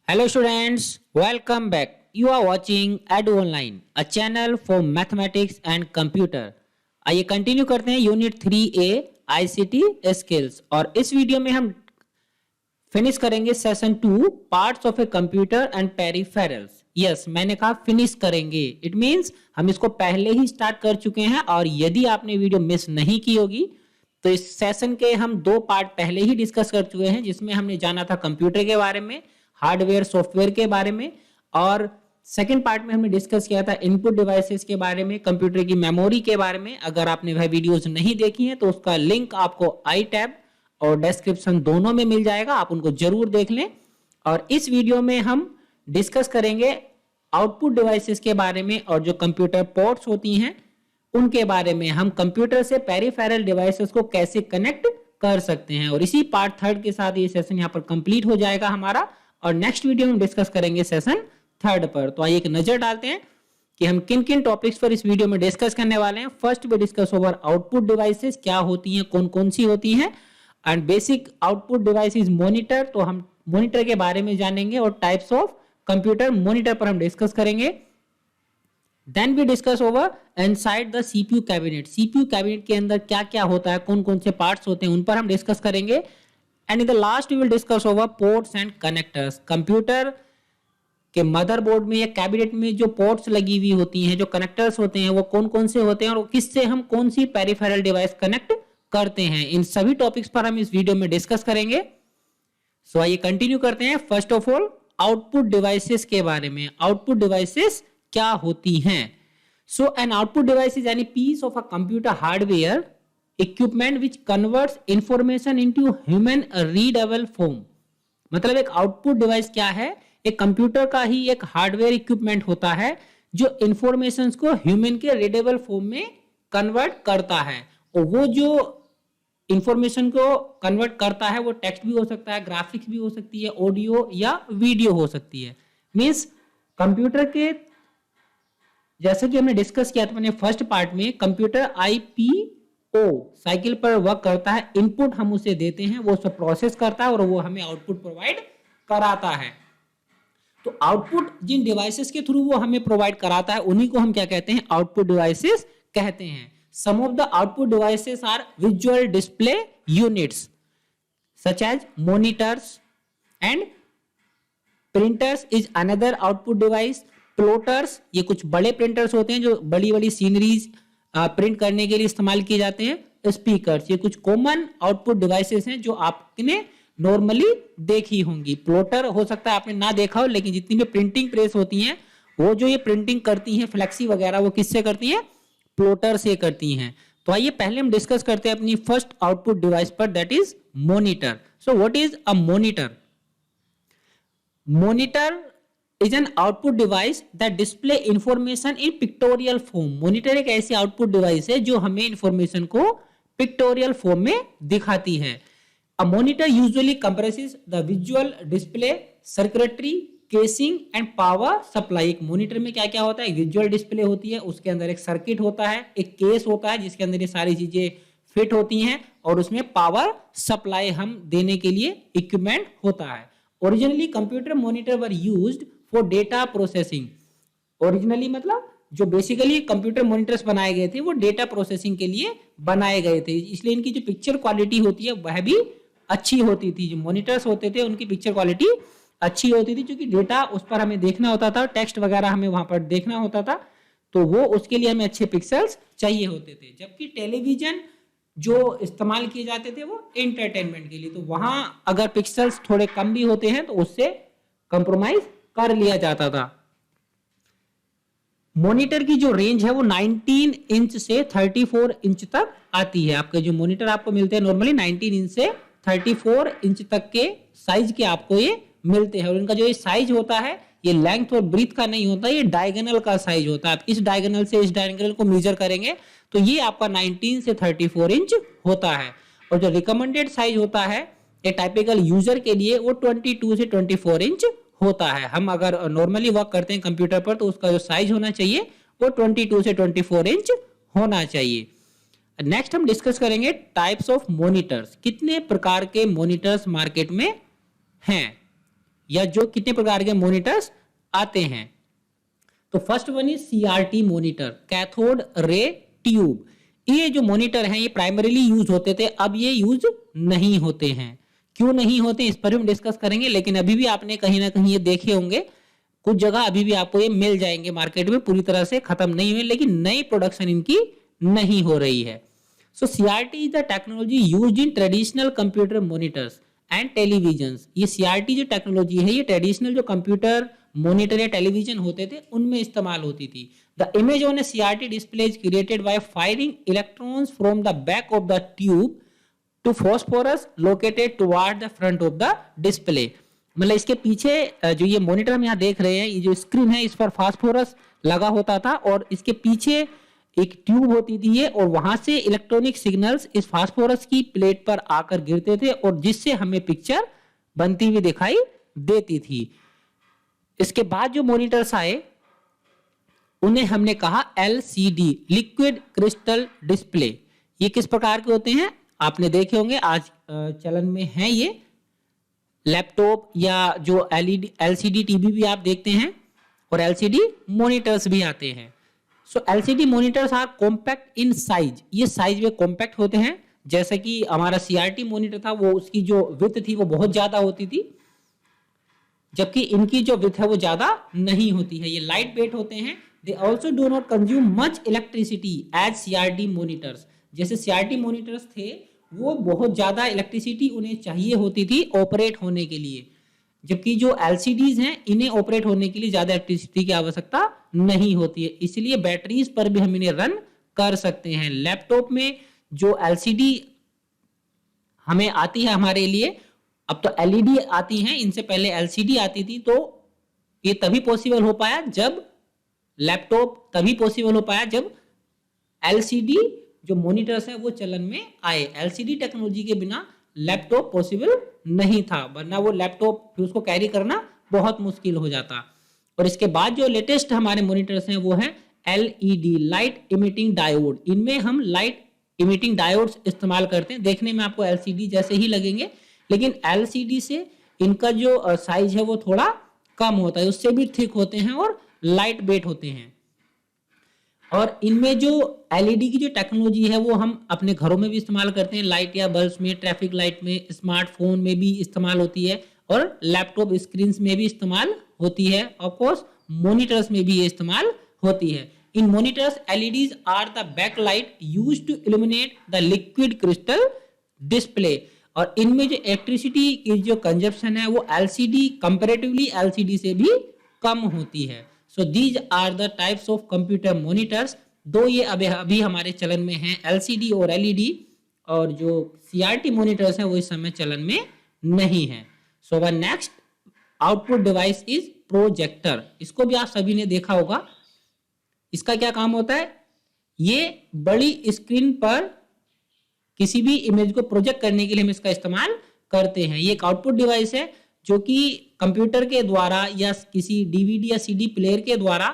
Hello students, welcome back. You are watching Edu Online, a channel for mathematics and computer. आइए continue करते हैं unit 3A ICT skills और इस video में हम फिनिश करेंगे session 2 parts of a computer and peripherals. Yes, मैंने कहा फिनिश करेंगे, इट मींस हम इसको पहले ही स्टार्ट कर चुके हैं और यदि आपने वीडियो मिस नहीं की होगी तो इस सेशन के हम 2 पार्ट पहले ही डिस्कस कर चुके हैं, जिसमें हमने जाना था कंप्यूटर के बारे में, हार्डवेयर सॉफ्टवेयर के बारे में, और सेकंड पार्ट में हमने डिस्कस किया था इनपुट डिवाइसेस के बारे में, कंप्यूटर की मेमोरी के बारे में। अगर आपने वह वीडियोस नहीं देखी हैं तो उसका लिंक आपको आई टैब और डिस्क्रिप्शन दोनों में मिल जाएगा, आप उनको जरूर देख लें। और इस वीडियो में हम डिस्कस करेंगे आउटपुट डिवाइसेस के बारे में और जो कंप्यूटर पोर्ट्स होती हैं उनके बारे में, हम कंप्यूटर से पेरिफेरल डिवाइसेस को कैसे कनेक्ट कर सकते हैं। और इसी पार्ट 3 के साथ ये सेशन यहाँ पर कंप्लीट हो जाएगा हमारा और नेक्स्ट वीडियो में डिस्कस करेंगे सेशन 3 पर। तो आइए एक नजर डालते हैं कि हम किन किन टॉपिक्स पर इस वीडियो में डिस्कस करने वाले हैं। First we discuss over output devices, क्या होती हैं, कौन कौन सी होती हैं, and basic output device is monitor, तो हम मॉनिटर के बारे में जानेंगे और टाइप्स ऑफ कंप्यूटर मॉनिटर पर हम डिस्कस करेंगे। Then we discuss over inside the CPU cabinet, CPU cabinet के अंदर क्या क्या होता है, कौन कौन से पार्ट्स होते हैं, उन पर हम डिस्कस करेंगे। And in the last we will discuss over ports and connectors, computer के मदरबोर्ड में या कैबिनेट में जो पोर्ट्स लगी हुई होती हैं, जो कनेक्टर्स होते हैं, वो कौन कौन से होते हैं और किससे हम कौन सी पेरिफेरल डिवाइस कनेक्ट करते हैं, इन सभी टॉपिक्स पर हम इस वीडियो में डिस्कस करेंगे। सो आइए कंटिन्यू करते हैं। First of all output devices के बारे में, आउटपुट डिवाइसेस क्या होती हैं। So an output device is any piece of a computer hardware equipment which converts information into human readable form. मतलब एक आउटपुट डिवाइस क्या है, एक कंप्यूटर का ही एक हार्डवेयर इक्विपमेंट होता है जो इंफॉर्मेशन को ह्यूमन के रीडेबल फॉर्म में कन्वर्ट करता है। और वो जो इंफॉर्मेशन को कन्वर्ट करता है वो टेक्स्ट भी हो सकता है, ग्राफिक्स भी हो सकती है, ऑडियो या वीडियो हो सकती है। मींस कंप्यूटर के, जैसे कि हमने डिस्कस किया था मैंने फर्स्ट पार्ट में, कंप्यूटर आईपीओ साइकिल पर वर्क करता है। इनपुट हम उसे देते हैं, वो उसे प्रोसेस करता है और वो हमें आउटपुट प्रोवाइड कराता है। तो आउटपुट जिन डिवाइसेस के थ्रू वो हमें प्रोवाइड कराता है उन्हीं को हम क्या कहते हैं, आउटपुट डिवाइसेस कहते हैं। Some of the output devices are visual display units such as monitors and printers is another output device. Plotters, ये कुछ बड़े प्रिंटर्स होते हैं जो बड़ी बड़ी सीनरीज प्रिंट करने के लिए इस्तेमाल किए जाते हैं। स्पीकर्स, ये कुछ कॉमन आउटपुट डिवाइसेस हैं जो आपने नॉर्मली देखी होंगी। प्लॉटर हो सकता है आपने ना देखा हो, लेकिन जितनी भी प्रिंटिंग प्रेस होती हैं वो जो ये प्रिंटिंग करती हैं, फ्लेक्सी वगैरह, वो किससे करती हैं, प्लॉटर से करती हैं। तो आइए पहले हम डिस्कस करते हैं अपनी फर्स्ट आउटपुट डिवाइस पर, that is monitor. So what is a monitor? Monitor is an output device that display information in pictorial form. Monitor एक ऐसी आउटपुट डिवाइस है जो हमें इंफॉर्मेशन को पिक्टोरियल फॉर्म में दिखाती है। A monitor usually comprises the visual display, circuitry, casing and power supply. एक मॉनिटर में क्या क्या होता है, विजुअल डिस्प्ले होती है, उसके अंदर एक सर्किट होता है, एक केस होता है जिसके अंदर ये सारी चीजें फिट होती हैं और उसमें पावर सप्लाई हम देने के लिए इक्विपमेंट होता है। Originally computer monitor were used for data processing. Originally मतलब जो बेसिकली कंप्यूटर मॉनिटर्स बनाए गए थे वो डेटा प्रोसेसिंग के लिए बनाए गए थे, इसलिए इनकी जो पिक्चर क्वालिटी होती है वह भी अच्छी होती थी। जो मॉनिटर्स होते थे उनकी पिक्चर क्वालिटी अच्छी होती थी क्योंकि डेटा उस पर हमें देखना होता था, टेक्स्ट वगैरह हमें वहां पर देखना होता था, तो वो उसके लिए हमें अच्छे पिक्सल्स चाहिए होते थे। जबकि टेलीविजन जो इस्तेमाल किए जाते थे वो एंटरटेनमेंट के लिए, तो वहां अगर पिक्सल्स थोड़े कम भी होते हैं तो उससे कंप्रोमाइज कर लिया जाता था। मॉनिटर की जो रेंज है वो 19 इंच से 34 इंच तक आती है। आपके जो मॉनिटर आपको मिलते हैं नॉर्मली 19 इंच से 34 इंच तक के साइज के आपको ये मिलते हैं। और इनका जो ये साइज होता है ये लेंथ और ब्रीथ का नहीं होता, ये डायगोनल का साइज होता है। आप इस डायगोनल से इस डायगोनल को मेजर करेंगे तो ये आपका 19 से 34 इंच होता है। और जो रिकमेंडेड साइज होता है ये टाइपिकल यूजर के लिए वो 22 से 24 इंच होता है। हम अगर नॉर्मली वर्क करते हैं कंप्यूटर पर तो उसका जो साइज होना चाहिए वो 22 से 24 इंच होना चाहिए। नेक्स्ट हम डिस्कस करेंगे टाइप्स ऑफ मॉनिटर्स, कितने प्रकार के मॉनिटर्स मार्केट में हैं। या जो कितने प्रकार के मॉनिटर्स आते हैं। तो first one is CRT monitor, cathode ray tube. ये जो मॉनिटर हैं ये प्राइमरीली यूज होते थे, अब ये यूज नहीं होते हैं। क्यों नहीं होते इस पर हम डिस्कस करेंगे, लेकिन अभी भी आपने कहीं ना कहीं ये देखे होंगे, कुछ जगह अभी भी आपको ये मिल जाएंगे मार्केट में, पूरी तरह से खत्म नहीं हुए, लेकिन नई प्रोडक्शन इनकी नहीं हो रही है। So CRT is the technology used in traditional computer monitors and televisions. ये सीआरटी जो टेक्नोलॉजी है ये ट्रेडिशनल जो कंप्यूटर मॉनिटर या टेलीविजन होते थे उनमें इस्तेमाल होती थी। The image on a CRT display is created by firing electrons from the back of the tube to phosphorus located toward the front of the display. मतलब इसके पीछे जो ये मॉनिटर हम यहाँ देख रहे हैं, ये जो स्क्रीन है इस पर फास्फोरस लगा होता था और इसके पीछे एक ट्यूब होती थी ये, और वहां से इलेक्ट्रॉनिक सिग्नल्स इस फास्फोरस की प्लेट पर आकर गिरते थे और जिससे हमें पिक्चर बनती हुई दिखाई देती थी। इसके बाद जो मॉनिटर्स आए उन्हें हमने कहा एलसीडी, लिक्विड क्रिस्टल डिस्प्ले। ये किस प्रकार के होते हैं आपने देखे होंगे, आज चलन में है ये। लैपटॉप या जो एलईडी एलसीडी टीवी भी आप देखते हैं और एलसीडी मॉनिटर्स भी आते हैं। So LCD monitors are compact in size, ये साइज में कॉम्पैक्ट होते हैं। जैसे कि हमारा सीआरटी मॉनिटर था वो उसकी जो विड्थ थी वो बहुत ज्यादा होती थी, जबकि इनकी जो विड्थ है वो ज्यादा नहीं होती है। ये लाइट वेट होते हैं। They also do not consume much electricity as CRT monitors. जैसे सीआरटी मॉनिटर्स थे वो बहुत ज्यादा इलेक्ट्रिसिटी उन्हें चाहिए होती थी ऑपरेट होने के लिए, जबकि जो एलसीडीज हैं इन्हें ऑपरेट होने के लिए ज्यादा इलेक्ट्रिसिटी की आवश्यकता नहीं होती है, इसलिए बैटरीज पर भी हम इन्हें रन कर सकते हैं। लैपटॉप में जो एलसीडी हमें आती है हमारे लिए, अब तो एलईडी आती हैं, इनसे पहले एलसीडी आती थी, तो ये तभी पॉसिबल हो पाया जब लैपटॉप तभी पॉसिबल हो पाया जब एलसीडी जो मॉनिटर्स है वो चलन में आए। एलसीडी टेक्नोलॉजी के बिना लैपटॉप पॉसिबल नहीं था, वरना वो लैपटॉप फिर उसको कैरी करना बहुत मुश्किल हो जाता। और इसके बाद जो लेटेस्ट हमारे मॉनिटर्स हैं वो है एलईडी, लाइट इमिटिंग डायोड। इनमें हम लाइट इमिटिंग डायोड्स इस्तेमाल करते हैं। देखने में आपको एलसीडी जैसे ही लगेंगे, लेकिन एलसीडी से इनका जो साइज है वो थोड़ा कम होता है, उससे भी थिक होते हैं और लाइट वेट होते हैं। और इनमें जो एलईडी की जो टेक्नोलॉजी है वो हम अपने घरों में भी इस्तेमाल करते हैं, लाइट या बल्ब्स में, ट्रैफिक लाइट में, स्मार्टफोन में भी इस्तेमाल होती है और लैपटॉप स्क्रीन में भी इस्तेमाल होती है। ऑफ कोर्स मॉनिटर्स में भी ये इस्तेमाल होती है। In monitors LEDs are the backlight used to illuminate the liquid crystal display. और इनमें जो इलेक्ट्रिसिटी की जो कंजप्शन है वो एलसीडी कंपैरेटिवली एलसीडी से भी कम होती है। So these are the types of computer monitors. दो ये अभी हमारे चलन में हैं, एलसीडी और एलईडी, और जो सीआरटी मॉनिटर्स हैं वो इस समय चलन में नहीं है। So one next output device is projector. इसको भी आप सभी ने देखा होगा। इसका क्या काम होता है, ये बड़ी स्क्रीन पर किसी भी इमेज को प्रोजेक्ट करने के लिए हम इसका इस्तेमाल करते हैं। ये एक आउटपुट डिवाइस है जो कि कंप्यूटर के द्वारा या किसी डीवीडी या सीडी प्लेयर के द्वारा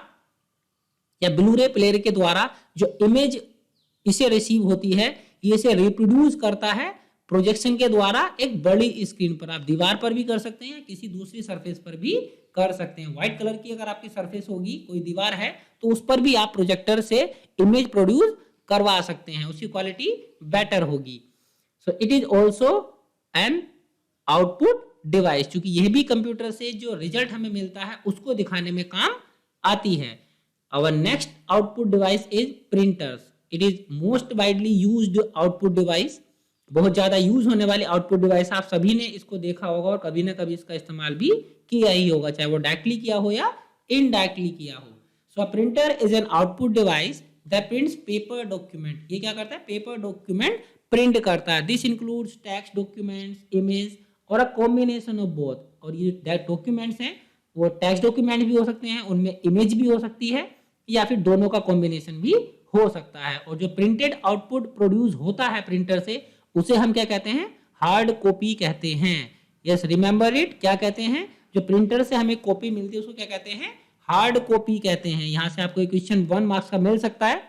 या ब्लू-रे प्लेयर के द्वारा जो इमेज इसे रिसीव होती है ये इसे रिप्रोड्यूस करता है प्रोजेक्शन के द्वारा एक बड़ी स्क्रीन पर। आप दीवार पर भी कर सकते हैं, किसी दूसरी सरफेस पर भी कर सकते हैं। व्हाइट कलर की अगर आपकी सरफेस होगी, कोई दीवार है, तो उस पर भी आप प्रोजेक्टर से इमेज प्रोड्यूस करवा सकते हैं, उसकी क्वालिटी बेटर होगी। So it is also an output device, क्योंकि यह भी कंप्यूटर से जो रिजल्ट हमें मिलता है उसको दिखाने में काम आती है। Our next output device is printers. It is most widely used output device. बहुत ज्यादा यूज होने वाली आउटपुट डिवाइस, आप सभी ने इसको देखा होगा और कभी ना कभी इसका इस्तेमाल भी किया ही होगा, चाहे वो डायरेक्टली किया हो या इनडायरेक्टली किया हो। So a printer is an output device that prints paper document. ये क्या करता है, पेपर डॉक्यूमेंट प्रिंट करता है। This includes text documents, image और अ कॉम्बिनेशन ऑफ बोथ। और ये डॉक्यूमेंट्स हैं वो टेक्स्ट डॉक्यूमेंट भी हो सकते हैं, उनमें इमेज भी हो सकती है, या फिर दोनों का कॉम्बिनेशन भी हो सकता है। और जो प्रिंटेड आउटपुट प्रोड्यूस होता है प्रिंटर से, उसे हम क्या कहते हैं, हार्ड कॉपी कहते हैं। यस, रिमेंबर इट, क्या कहते हैं, जो प्रिंटर से हमें कॉपी मिलती है उसको क्या कहते हैं, हार्ड कॉपी कहते हैं। यहां से आपको क्वेश्चन 1 मार्क्स का मिल सकता है।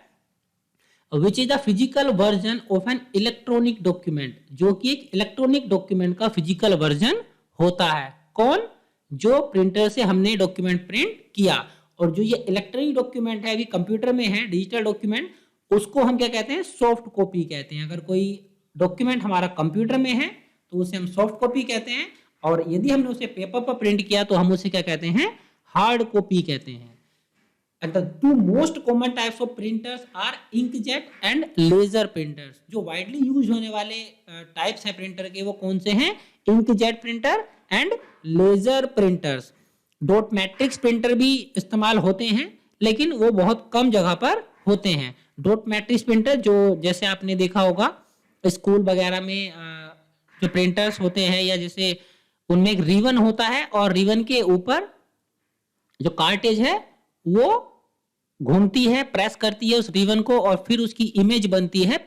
Which is the physical version of an electronic document, जो कि एक इलेक्ट्रॉनिक डॉक्यूमेंट का फिजिकल वर्जन होता है। कौन, जो प्रिंटर से हमने डॉक्यूमेंट प्रिंट किया। और जो ये इलेक्ट्रॉनिक डॉक्यूमेंट है, अभी कंप्यूटर में है डिजिटल डॉक्यूमेंट, उसको हम क्या कहते हैं, सॉफ्ट कॉपी कहते हैं। अगर कोई डॉक्यूमेंट हमारा कंप्यूटर में है तो उसे हम सॉफ्ट कॉपी कहते हैं, और यदि हमने उसे पेपर पर प्रिंट किया तो हम उसे क्या कहते हैं, हार्ड कॉपी कहते हैं। And the two most common types of printers are inkjet and laser printers। जो widely यूज होने वाले टाइप्स हैं प्रिंटर के, वो कौन से हैं, inkjet printer and laser printers। Dot matrix printer भी इस्तेमाल होते हैं, लेकिन वो बहुत कम जगह पर होते हैं। डॉट मैट्रिक्स प्रिंटर जो जैसे आपने देखा होगा स्कूल वगैरह में जो प्रिंटर्स होते हैं, या जैसे उनमें एक रिबन होता है और रिबन के ऊपर जो कार्टेज है वो घूमती है, प्रेस करती है उस रिबन को, और फिर उसकी इमेज बनती है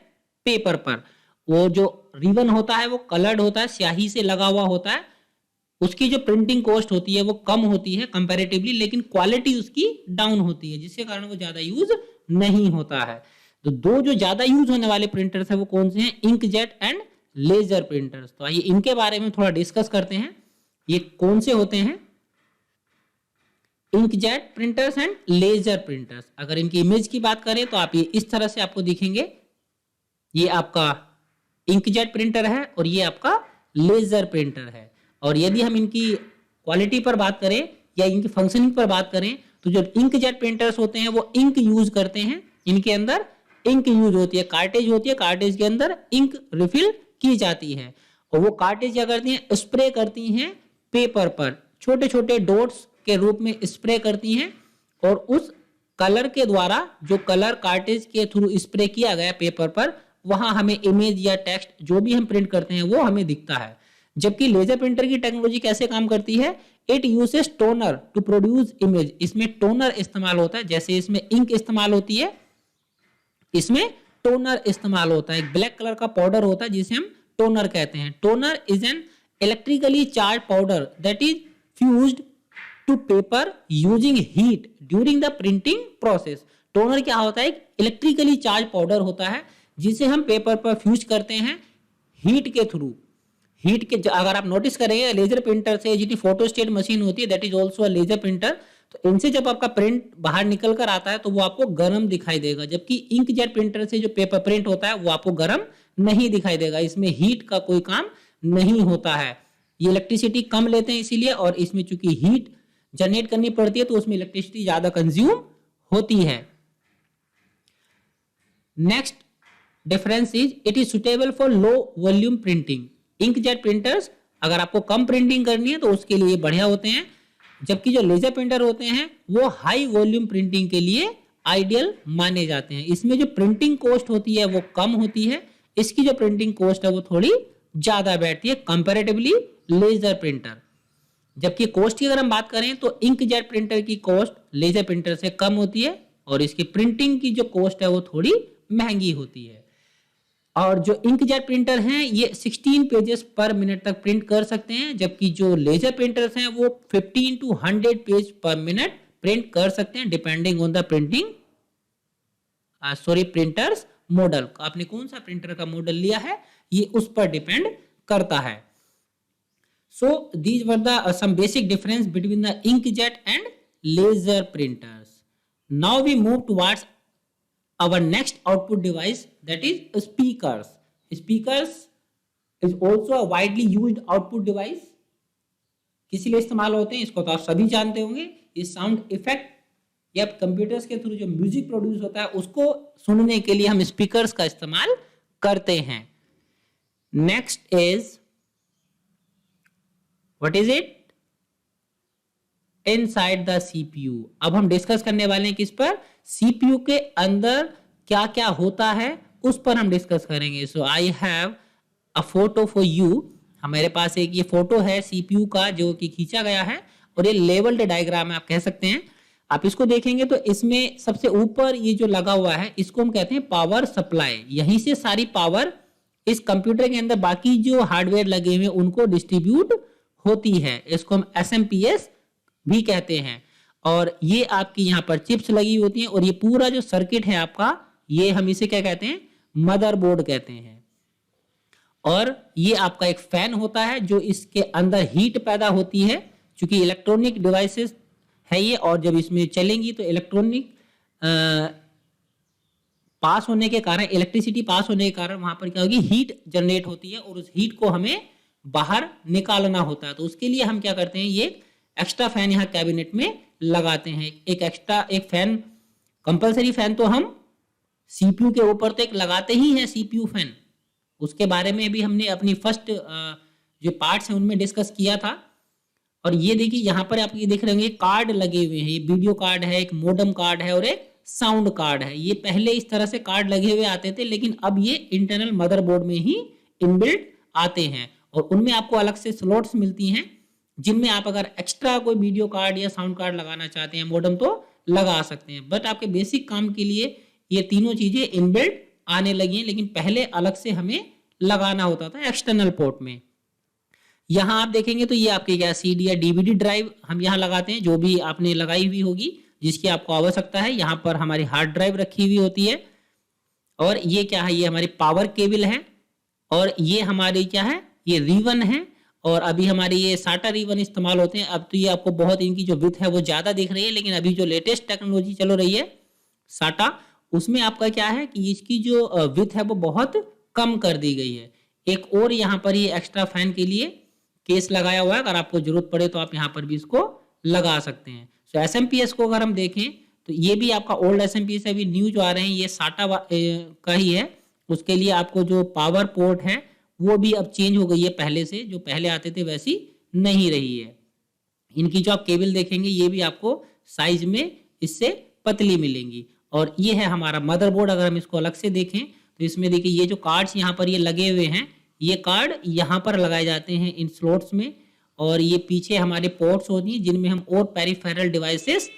पेपर पर। वो जो रिबन होता है वो कलर्ड होता है, स्याही से लगा हुआ होता है। उसकी जो प्रिंटिंग कॉस्ट होती है वो कम होती है कंपैरेटिवली, लेकिन क्वालिटी उसकी डाउन होती है, जिसके कारण वो ज्यादा यूज नहीं होता है। तो दो जो ज्यादा यूज होने वाले प्रिंटर्स है वो कौन से हैं, इंकजेट एंड लेजर प्रिंटर्स। तो आइए इनके बारे में थोड़ा डिस्कस करते हैं, ये कौन से होते हैं, inkjet printers and laser printers. अगर इनकी इमेज की बात करें तो आप ये इस तरह से आपको दिखेंगे, ये आपका इंकजेट प्रिंटर है और ये आपका लेजर प्रिंटर है। और यदि हम इनकी क्वालिटी पर बात करें या इनकी फंक्शनिंग पर बात करें तो जो इंकजेट प्रिंटर्स होते हैं वो इंक यूज करते हैं, इनके अंदर इंक यूज होती है, कार्टेज होती है, कार्टेज के अंदर इंक रिफिल की जाती है, और वो कार्टेज क्या करती हैं, स्प्रे करती हैं पेपर पर, छोटे छोटे डॉट्स के रूप में स्प्रे करती हैं, और उस कलर के द्वारा जो कलर कार्टेज के थ्रू स्प्रे किया गया पेपर पर, वहां हमें इमेज या टेक्स्ट जो भी हम प्रिंट करते हैं वो हमें दिखता है। जबकि लेजर प्रिंटर की टेक्नोलॉजी कैसे काम करती है, it uses toner to produce image. इसमें टोनर इस्तेमाल होता है, जैसे इसमें इंक इस्तेमाल होती है, इसमें टोनर इस्तेमाल होता है। एक ब्लैक कलर का पाउडर होता है जिसे हम टोनर कहते हैं। Toner is an electrically charge powder that is fused to paper using heat during the printing process. Toner क्या होता है, एक इलेक्ट्रिकली चार्ज पाउडर होता है जिसे हम पेपर पर फ्यूज करते हैं हीट के थ्रू। हीट के अगर आप नोटिस करेंगे लेजर प्रिंटर से जीटी फोटोस्टेट मशीन होती है, that is also a laser printer. तो इनसे जब आपका प्रिंट बाहर निकल कर आता है तो वो आपको गर्म दिखाई देगा, जबकि इंकजेट प्रिंटर से जो पेपर प्रिंट होता है वो आपको गर्म नहीं दिखाई देगा। इसमें हीट का कोई काम नहीं होता है, ये इलेक्ट्रिसिटी कम लेते हैं इसीलिए, और इसमें चूंकि हीट जनरेट करनी पड़ती है तो उसमें इलेक्ट्रिसिटी ज्यादा कंज्यूम होती है। Next difference is it is suitable for low volume printing. Inkjet printers अगर आपको कम प्रिंटिंग करनी है तो उसके लिए बढ़िया होते हैं, जबकि जो लेजर प्रिंटर होते हैं वो हाई वॉल्यूम प्रिंटिंग के लिए आइडियल माने जाते हैं। इसमें जो प्रिंटिंग कॉस्ट होती है वो कम होती है, इसकी जो प्रिंटिंग कॉस्ट है वो थोड़ी ज्यादा बैठती है कंपैरेटिवली लेजर प्रिंटर। जबकि कॉस्ट की अगर हम बात करें तो इंकजेट प्रिंटर की कॉस्ट लेजर प्रिंटर से कम होती है, और इसकी प्रिंटिंग की जो कॉस्ट है वो थोड़ी महंगी होती है। और जो इंकजेट प्रिंटर हैं ये 16 पेजेस पर मिनट तक प्रिंट कर सकते हैं, जबकि जो लेजर प्रिंटर्स हैं वो 15 to 100 पेज पर मिनट प्रिंट कर सकते हैं, depending on the printers model. आपने कौन सा प्रिंटर का मॉडल लिया है ये उस पर डिपेंड करता है। So these were the some basic difference between the inkjet and laser printers. Now we move towards our next output device, that is speakers. Speakers is also a widely used output device. किस लिए इस्तेमाल होते हैं इसको तो आप सभी जानते होंगे। ये साउंड इफेक्ट या कंप्यूटर्स के थ्रू जो म्यूजिक प्रोड्यूस होता है उसको सुनने के लिए हम स्पीकर्स का इस्तेमाल करते हैं। Next is What is it? Inside the CPU। अब हम डिस्कस करने वाले हैं किस पर, CPU के अंदर क्या क्या होता है उस पर हम डिस्कस करेंगे। So I have a photo for you. हमारे पास एक ये फोटो है CPU का जो कि खींचा गया है, और ये लेवल्ड डायग्राम है आप कह सकते हैं। आप इसको देखेंगे तो इसमें सबसे ऊपर ये जो लगा हुआ है इसको हम कहते हैं पावर सप्लाई। यहीं से सारी पावर इस कंप्यूटर के अंदर बाकी जो हार्डवेयर लगे हुए उनको डिस्ट्रीब्यूट होती है। इसको हम SMPS भी कहते हैं। और ये आपकी यहाँ पर चिप्स लगी होती हैं, और ये पूरा जो सर्किट है आपका ये हम इसे क्या कहते हैं, मदरबोर्ड कहते हैं। और ये आपका एक फैन होता है जो इसके अंदर हीट पैदा होती है, क्योंकि इलेक्ट्रॉनिक डिवाइसेस है ये, और जब इसमें चलेंगी तो इलेक्ट्रॉनिक पास होने के कारण, इलेक्ट्रिसिटी पास होने के कारण वहां पर क्या होगी, हीट जनरेट होती है और उस हीट को हमें बाहर निकालना होता है। तो उसके लिए हम क्या करते हैं, ये एक्स्ट्रा फैन यहाँ कैबिनेट में लगाते हैं। एक एक्स्ट्रा एक फैन, कंपलसरी फैन तो हम सीपीयू के ऊपर तो एक लगाते ही हैं, सीपीयू फैन। उसके बारे में भी हमने अपनी फर्स्ट जो पार्ट्स हैं उनमें डिस्कस किया था। और ये देखिए यहाँ पर आप ये देख रहे होंगे कार्ड लगे हुए हैं, ये वीडियो कार्ड है, एक मोडम कार्ड है और एक साउंड कार्ड है। ये पहले इस तरह से कार्ड लगे हुए आते थे, लेकिन अब ये इंटरनल मदरबोर्ड में ही इनबिल्ट आते हैं और उनमें आपको अलग से स्लॉट्स मिलती हैं, जिनमें आप अगर एक्स्ट्रा कोई वीडियो कार्ड या साउंड कार्ड लगाना चाहते हैं, मोडम, तो लगा सकते हैं। बट आपके बेसिक काम के लिए ये तीनों चीजें इनबिल्ट आने लगी हैं, लेकिन पहले अलग से हमें लगाना होता था एक्सटर्नल पोर्ट में। यहाँ आप देखेंगे तो ये आपके क्या सीडी या डीवीडी ड्राइव हम यहाँ लगाते हैं, जो भी आपने लगाई हुई होगी जिसकी आपको आवश्यकता है। यहाँ पर हमारी हार्ड ड्राइव रखी हुई होती है और ये क्या है, ये हमारी पावर केबल है और ये हमारी क्या है, ये रिबन है। और अभी हमारे ये साटा रिबन इस्तेमाल होते हैं। अब तो ये आपको बहुत इनकी जो विड्थ है वो ज्यादा दिख रही है, लेकिन अभी जो लेटेस्ट टेक्नोलॉजी चल रही है साटा, उसमें आपका क्या है कि इसकी जो विड्थ है वो बहुत कम कर दी गई है। एक और यहाँ पर ये एक्स्ट्रा फैन के लिए केस लगाया हुआ है, अगर आपको जरूरत पड़े तो आप यहाँ पर भी इसको लगा सकते हैं। सो एसएमपीएस को अगर हम देखें तो ये भी आपका ओल्ड एसएमपीएस है, अभी न्यू जो आ रहे हैं ये साटा का ही है। उसके लिए आपको जो पावर पोर्ट है वो भी अब चेंज हो गई है, पहले से जो पहले आते थे वैसी नहीं रही है। इनकी जो आप केबल देखेंगे ये भी आपको साइज में इससे पतली मिलेंगी। और ये है हमारा मदरबोर्ड। अगर हम इसको अलग से देखें तो इसमें देखिए ये जो कार्ड्स यहाँ पर ये लगे हुए हैं, ये कार्ड यहाँ पर लगाए जाते हैं इन स्लॉट्स में, और ये पीछे हमारे पोर्ट्स होती हैं जिनमें हम और पेरिफेरल डिवाइसेस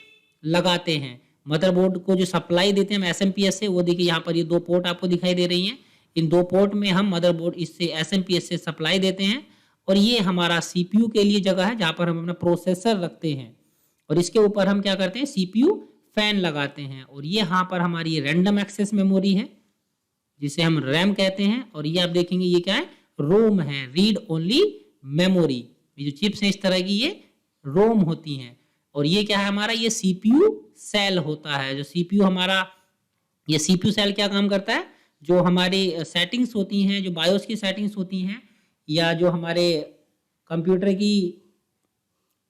लगाते हैं। मदरबोर्ड को जो सप्लाई देते हैं हम एसएमपीएस से, वो देखिए यहाँ पर ये दो पोर्ट आपको दिखाई दे रही हैं। इन दो पोर्ट में हम मदरबोर्ड इससे एसएमपीएस से सप्लाई देते हैं। और ये हमारा सीपीयू के लिए जगह है जहाँ पर हम अपना प्रोसेसर रखते हैं, और इसके ऊपर हम क्या करते हैं, सीपीयू फैन लगाते हैं। और ये यहाँ पर हमारी रैंडम एक्सेस मेमोरी है जिसे हम रैम कहते हैं। और ये आप देखेंगे ये क्या है, रोम है, रीड ओनली मेमोरी। ये जो चिप्स हैं इस तरह की ये रोम होती हैं। और ये क्या है हमारा, ये सीपीयू सेल होता है। जो सीपीयू हमारा, ये सीपीयू सेल क्या काम करता है, जो हमारी सेटिंग्स होती हैं, जो बायोस की सेटिंग्स होती हैं, या जो हमारे कंप्यूटर की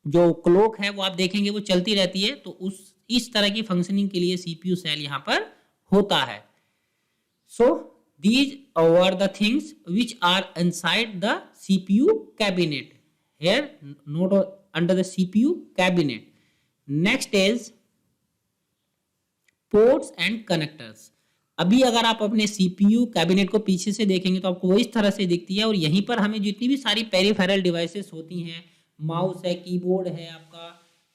जो क्लॉक है वो आप देखेंगे वो चलती रहती है, तो इस तरह की फंक्शनिंग के लिए सीपीयू सेल यहाँ पर होता है। So these were the things which are inside the CPU cabinet. Here, not under the CPU cabinet. Next is ports and connectors. अभी अगर आप अपने CPU कैबिनेट को पीछे से देखेंगे तो आपको वो इस तरह से दिखती है, और यहीं पर हमें जितनी भी सारी पेरिफेरल डिवाइसेस होती हैं, माउस है, कीबोर्ड है आपका,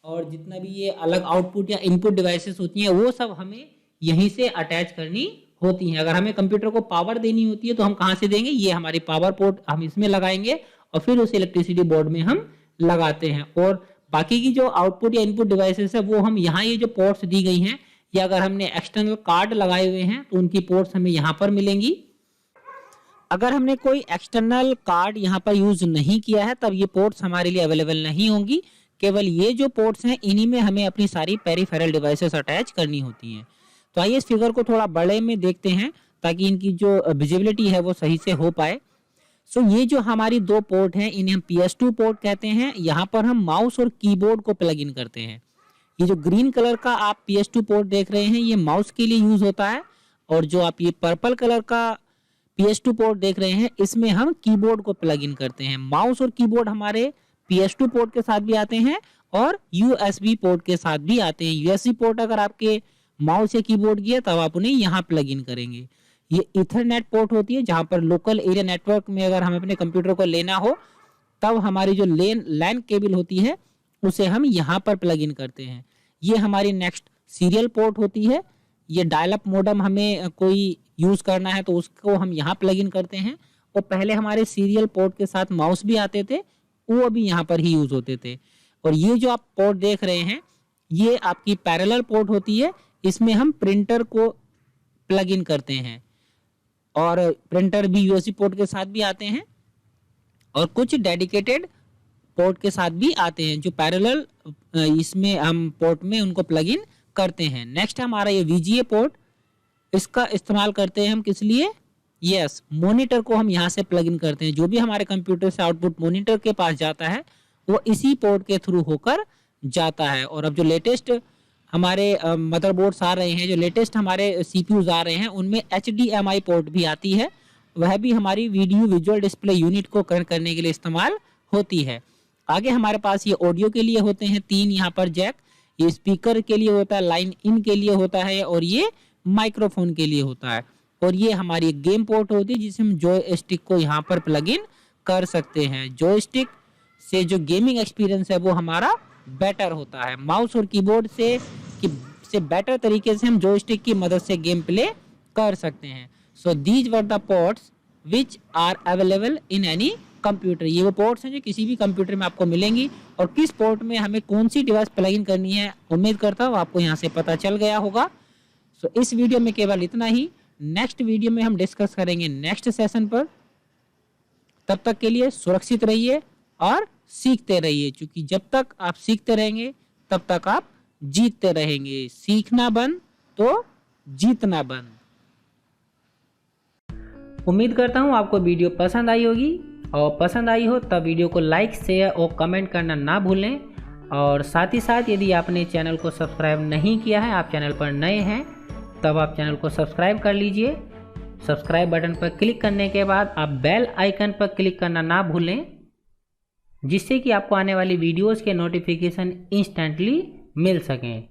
और जितना भी ये अलग आउटपुट या इनपुट डिवाइसेस होती हैं वो सब हमें यहीं से अटैच करनी होती हैं। अगर हमें कंप्यूटर को पावर देनी होती है तो हम कहाँ से देंगे, ये हमारी पावर पोर्ट हम इसमें लगाएंगे और फिर उस इलेक्ट्रिसिटी बोर्ड में हम लगाते हैं। और बाकी की जो आउटपुट या इनपुट डिवाइसेस है वो हम यहाँ, ये जो पोर्ट्स दी गई हैं, या अगर हमने एक्सटर्नल कार्ड लगाए हुए हैं तो उनकी पोर्ट्स हमें यहाँ पर मिलेंगी। अगर हमने कोई एक्सटर्नल कार्ड यहाँ पर यूज नहीं किया है तब ये पोर्ट्स हमारे लिए अवेलेबल नहीं होंगी। केवल ये जो पोर्ट्स हैं इन्हीं में हमें अपनी सारी पेरिफेरल डिवाइसेस अटैच करनी होती हैं। तो आइए इस फिगर को थोड़ा बड़े में देखते हैं ताकि इनकी जो विजिबिलिटी है वो सही से हो पाए। सो ये जो हमारी दो पोर्ट हैं इन्हें हम PS2 पोर्ट कहते हैं। यहाँ पर हम माउस और कीबोर्ड को प्लग इन करते हैं। ये जो ग्रीन कलर का आप PS2 पोर्ट देख रहे हैं ये माउस के लिए यूज होता है, और जो आप ये पर्पल कलर का PS2 पोर्ट देख रहे हैं इसमें हम कीबोर्ड को प्लग इन करते हैं। माउस और कीबोर्ड हमारे PS2 पोर्ट के साथ भी आते हैं और USB पोर्ट के साथ भी आते हैं। USB पोर्ट अगर आपके माउस या कीबोर्ड की है तब आप उन्हें यहाँ प्लग इन करेंगे। ये इथरनेट पोर्ट होती है जहां पर लोकल एरिया नेटवर्क में अगर हमें अपने कंप्यूटर को लेना हो तब हमारी जो लैन केबल होती है उसे हम यहाँ पर प्लग इन करते हैं। ये हमारी नेक्स्ट सीरियल पोर्ट होती है। ये डायल अप मोडम हमें कोई यूज करना है तो उसको हम यहाँ प्लग इन करते हैं। और पहले हमारे सीरियल पोर्ट के साथ माउस भी आते थे, वो अभी यहाँ पर ही यूज होते थे। और ये जो आप पोर्ट देख रहे हैं ये आपकी पैरेलल पोर्ट होती है, इसमें हम प्रिंटर को प्लग इन करते हैं, और प्रिंटर भी USB पोर्ट के साथ भी आते हैं। और कुछ डेडिकेटेड पोर्ट के साथ भी आते हैं जो पैरेलल इसमें हम पोर्ट में उनको प्लग इन करते हैं। नेक्स्ट हमारा ये VGA पोर्ट, इसका इस्तेमाल करते हैं हम किस लिए? यस, मॉनिटर को हम यहाँ से प्लग इन करते हैं। जो भी हमारे कंप्यूटर से आउटपुट मॉनिटर के पास जाता है वो इसी पोर्ट के थ्रू होकर जाता है। और अब जो लेटेस्ट हमारे मदरबोर्ड्स आ रहे हैं, जो लेटेस्ट हमारे CPUs आ रहे हैं, उनमें HDMI पोर्ट भी आती है। वह भी हमारी वीडियो विजुअल डिस्प्ले यूनिट को कनेक्ट करने के लिए इस्तेमाल होती है। आगे हमारे पास ये ऑडियो के लिए होते हैं 3 यहाँ पर जैक, ये स्पीकर के लिए होता है, लाइन इन के लिए होता है और ये माइक्रोफोन के लिए होता है। और ये हमारी गेम पोर्ट होती है जिसे हम जॉयस्टिक को यहाँ पर प्लग इन कर सकते हैं। जॉयस्टिक से जो गेमिंग एक्सपीरियंस है वो हमारा बेटर होता है। माउस और कीबोर्ड से बेटर तरीके से हम जॉयस्टिक की मदद से गेम प्ले कर सकते हैं। So these were the ports which are available in any computer. ये वो पोर्ट्स हैं जो किसी भी कंप्यूटर में आपको मिलेंगी और किस पोर्ट में हमें कौन सी डिवाइस प्लग इन करनी है उम्मीद करता हूँ आपको यहाँ से पता चल गया होगा। सो इस वीडियो में केवल इतना ही। नेक्स्ट वीडियो में हम डिस्कस करेंगे नेक्स्ट सेशन पर। तब तक के लिए सुरक्षित रहिए और सीखते रहिए, क्योंकि जब तक आप सीखते रहेंगे तब तक आप जीतते रहेंगे। सीखना बंद तो जीतना बंद। उम्मीद करता हूँ आपको वीडियो पसंद आई होगी, और पसंद आई हो तब वीडियो को लाइक शेयर और कमेंट करना ना भूलें। और साथ ही साथ यदि आपने चैनल को सब्सक्राइब नहीं किया है, आप चैनल पर नए हैं, तब आप चैनल को सब्सक्राइब कर लीजिए। सब्सक्राइब बटन पर क्लिक करने के बाद आप बेल आइकन पर क्लिक करना ना भूलें, जिससे कि आपको आने वाली वीडियोस के नोटिफिकेशन इंस्टेंटली मिल सकें।